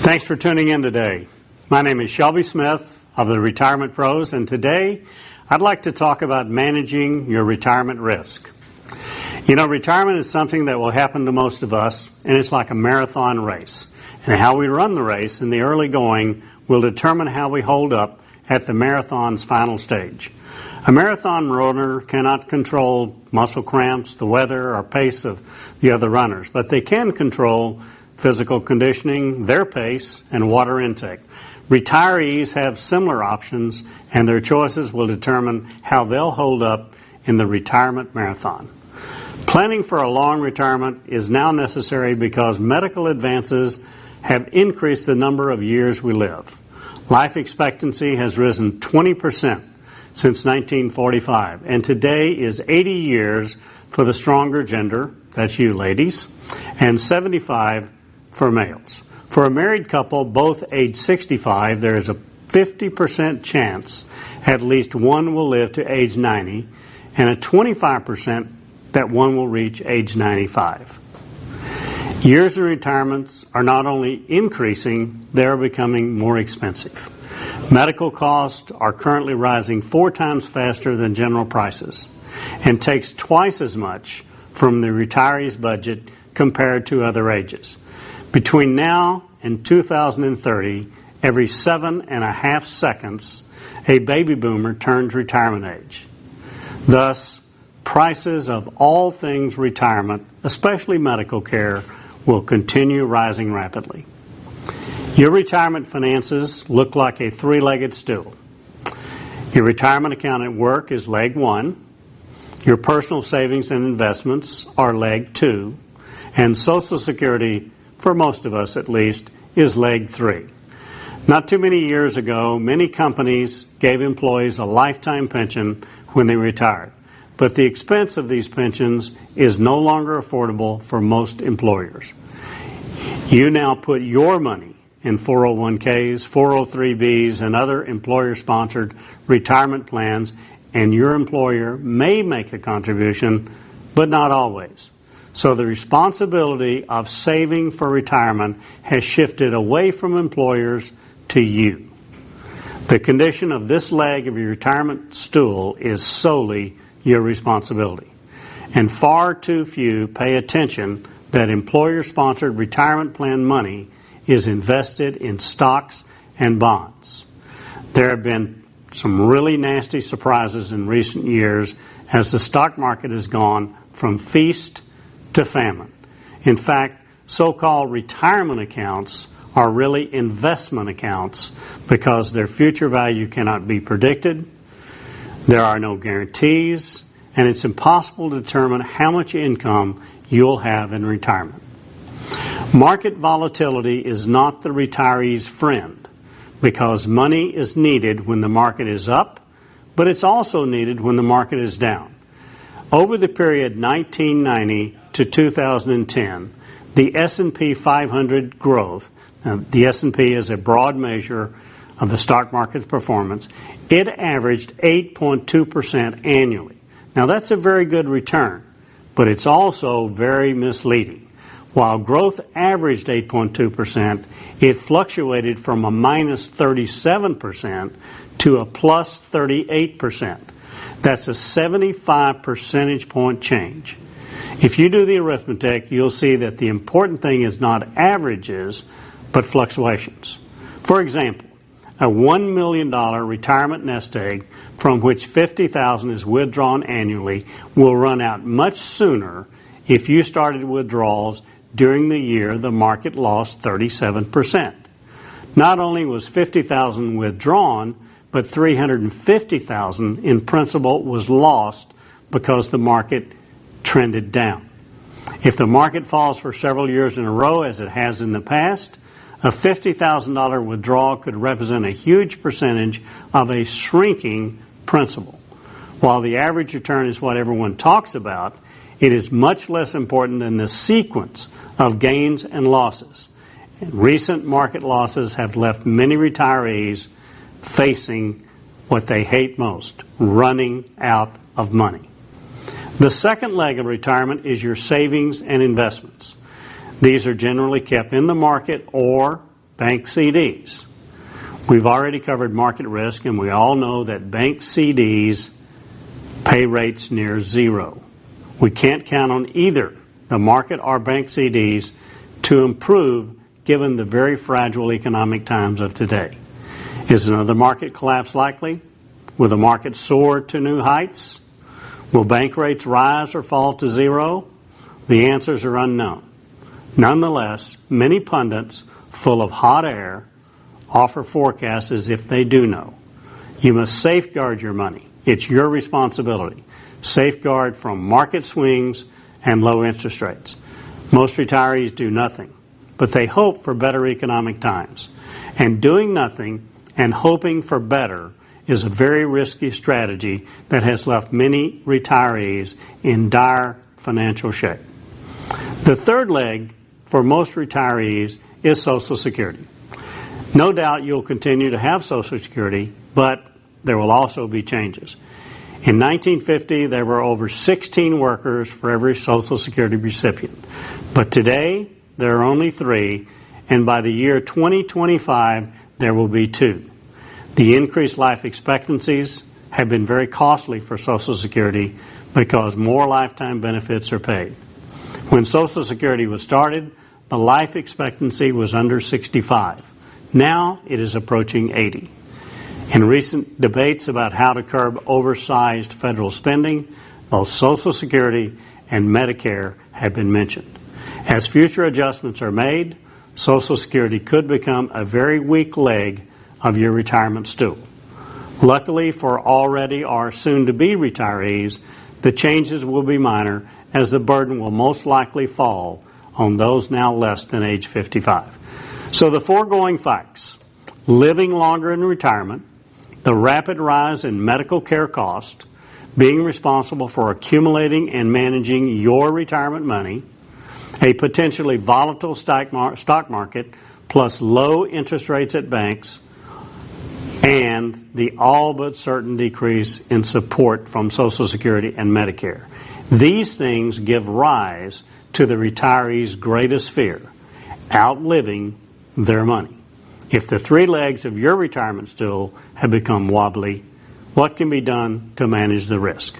Thanks for tuning in today. My name is Shelby Smith of the Retirement Pros, and today I'd like to talk about managing your retirement risk. You know, retirement is something that will happen to most of us, and it's like a marathon race. And how we run the race in the early going will determine how we hold up at the marathon's final stage. A marathon runner cannot control muscle cramps, the weather, or pace of the other runners, but they can control physical conditioning, their pace, and water intake. Retirees have similar options, and their choices will determine how they'll hold up in the retirement marathon. Planning for a long retirement is now necessary because medical advances have increased the number of years we live. Life expectancy has risen 20% since 1945, and today is 80 years for the stronger gender, that's you ladies, and 75 for males. For a married couple, both age 65, there is a 50% chance at least one will live to age 90, and a 25% that one will reach age 95. Years in retirements are not only increasing, they are becoming more expensive. Medical costs are currently rising 4 times faster than general prices, and takes twice as much from the retiree's budget compared to other ages. Between now and 2030, every 7.5 seconds, a baby boomer turns retirement age. Thus, prices of all things retirement, especially medical care, will continue rising rapidly. Your retirement finances look like a 3-legged stool. Your retirement account at work is leg 1. Your personal savings and investments are leg 2. And Social Security, for most of us at least, is leg 3. Not too many years ago, many companies gave employees a lifetime pension when they retired. But the expense of these pensions is no longer affordable for most employers. You now put your money in 401ks, 403bs, and other employer-sponsored retirement plans, and your employer may make a contribution, but not always. So the responsibility of saving for retirement has shifted away from employers to you. The condition of this leg of your retirement stool is solely your responsibility. And far too few pay attention that employer-sponsored retirement plan money is invested in stocks and bonds. There have been some really nasty surprises in recent years as the stock market has gone from feast to famine. In fact, so-called retirement accounts are really investment accounts because their future value cannot be predicted, there are no guarantees, and it's impossible to determine how much income you'll have in retirement. Market volatility is not the retiree's friend because money is needed when the market is up, but it's also needed when the market is down. Over the period 1990 to 2010, the S&P 500 growth, the S&P is a broad measure of the stock market's performance, it averaged 8.2% annually. Now that's a very good return, but it's also very misleading. While growth averaged 8.2%, it fluctuated from a minus 37% to a plus 38%. That's a 75 percentage point change. If you do the arithmetic, you'll see that the important thing is not averages, but fluctuations. For example, a $1 million retirement nest egg from which $50,000 is withdrawn annually will run out much sooner if you started withdrawals during the year the market lost 37%. Not only was $50,000 withdrawn, but $350,000 in principal was lost because the market trended down. If the market falls for several years in a row, as it has in the past, a $50,000 withdrawal could represent a huge percentage of a shrinking principal. While the average return is what everyone talks about, it is much less important than the sequence of gains and losses. And recent market losses have left many retirees facing what they hate most, running out of money. The second leg of retirement is your savings and investments. These are generally kept in the market or bank CDs. We've already covered market risk, and we all know that bank CDs pay rates near zero. We can't count on either the market or bank CDs to improve given the very fragile economic times of today. Is another market collapse likely? Will the market soar to new heights? Will bank rates rise or fall to zero? The answers are unknown. Nonetheless, many pundits full of hot air offer forecasts as if they do know. You must safeguard your money. It's your responsibility. Safeguard from market swings and low interest rates. Most retirees do nothing, but they hope for better economic times. And doing nothing and hoping for better is a very risky strategy that has left many retirees in dire financial shape. The third leg for most retirees is Social Security. No doubt you'll continue to have Social Security, but there will also be changes. In 1950, there were over 16 workers for every Social Security recipient. But today, there are only 3, and by the year 2025, there will be 2. The increased life expectancies have been very costly for Social Security because more lifetime benefits are paid. When Social Security was started, the life expectancy was under 65. Now it is approaching 80. In recent debates about how to curb oversized federal spending, both Social Security and Medicare have been mentioned. As future adjustments are made, Social Security could become a very weak leg of your retirement stool. Luckily for already or soon-to-be retirees, the changes will be minor as the burden will most likely fall on those now less than age 55. So the foregoing facts, living longer in retirement, the rapid rise in medical care cost, being responsible for accumulating and managing your retirement money, a potentially volatile stock market, plus low interest rates at banks, and the all but certain decrease in support from Social Security and Medicare. These things give rise to the retiree's greatest fear, outliving their money. If the 3 legs of your retirement stool have become wobbly, what can be done to manage the risk?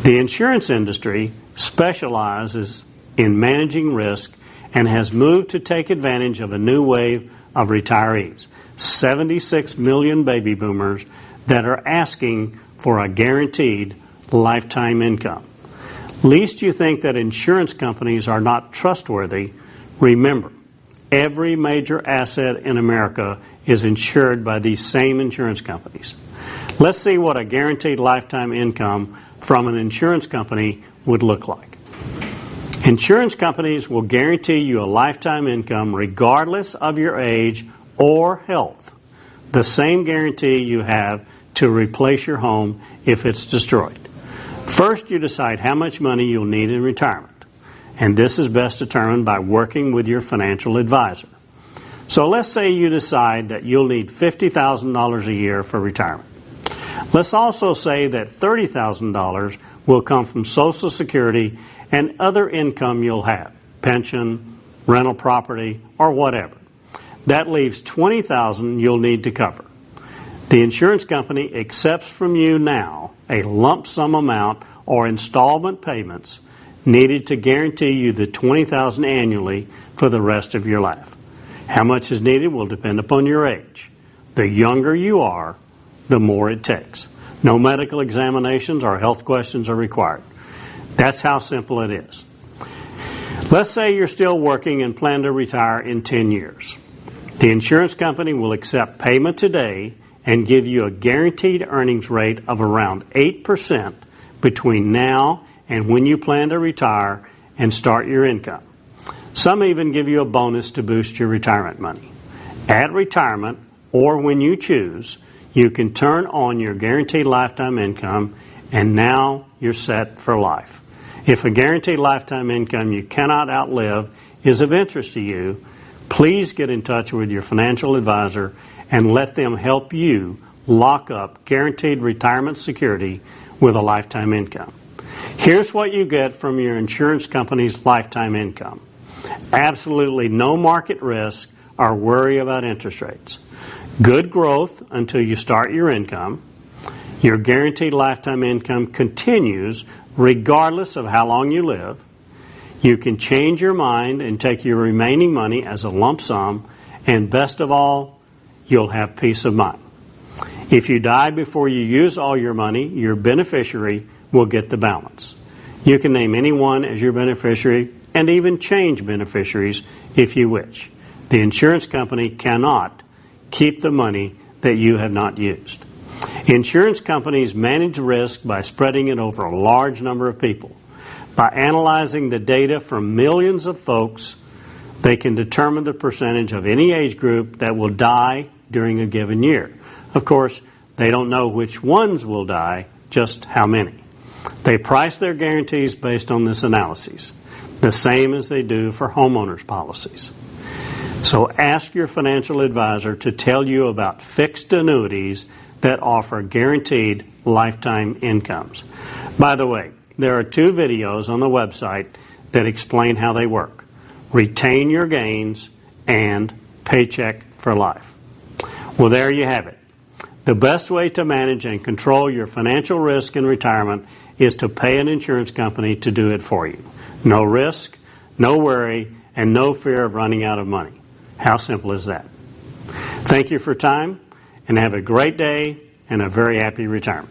The insurance industry specializes in managing risk and has moved to take advantage of a new wave of retirees, 76 million baby boomers that are asking for a guaranteed lifetime income. Lest you think that insurance companies are not trustworthy, remember, every major asset in America is insured by these same insurance companies. Let's see what a guaranteed lifetime income from an insurance company would look like. Insurance companies will guarantee you a lifetime income regardless of your age or health. The same guarantee you have to replace your home if it's destroyed. First, you decide how much money you'll need in retirement. And this is best determined by working with your financial advisor. So let's say you decide that you'll need $50,000 a year for retirement. Let's also say that $30,000 will come from Social Security and other income you'll have, pension, rental property, or whatever. That leaves $20,000 you'll need to cover. The insurance company accepts from you now a lump sum amount or installment payments needed to guarantee you the $20,000 annually for the rest of your life. How much is needed will depend upon your age. The younger you are, the more it takes. No medical examinations or health questions are required. That's how simple it is. Let's say you're still working and plan to retire in 10 years. The insurance company will accept payment today and give you a guaranteed earnings rate of around 8% between now and when you plan to retire and start your income. Some even give you a bonus to boost your retirement money. At retirement, or when you choose, you can turn on your guaranteed lifetime income, and now you're set for life. If a guaranteed lifetime income you cannot outlive is of interest to you, please get in touch with your financial advisor and let them help you lock up guaranteed retirement security with a lifetime income. Here's what you get from your insurance company's lifetime income. Absolutely no market risk or worry about interest rates. Good growth until you start your income. Your guaranteed lifetime income continues regardless of how long you live. You can change your mind and take your remaining money as a lump sum, and best of all, you'll have peace of mind. If you die before you use all your money, your beneficiary will get the balance. You can name anyone as your beneficiary and even change beneficiaries if you wish. The insurance company cannot keep the money that you have not used. Insurance companies manage risk by spreading it over a large number of people. By analyzing the data from millions of folks, they can determine the percentage of any age group that will die during a given year. Of course, they don't know which ones will die, just how many. They price their guarantees based on this analysis, the same as they do for homeowners policies. So ask your financial advisor to tell you about fixed annuities that offer guaranteed lifetime incomes. By the way, there are 2 videos on the website that explain how they work: Retain Your Gains and Paycheck for Life. Well, there you have it. The best way to manage and control your financial risk in retirement is to pay an insurance company to do it for you. No risk, no worry, and no fear of running out of money. How simple is that? Thank you for your time, and have a great day and a very happy retirement.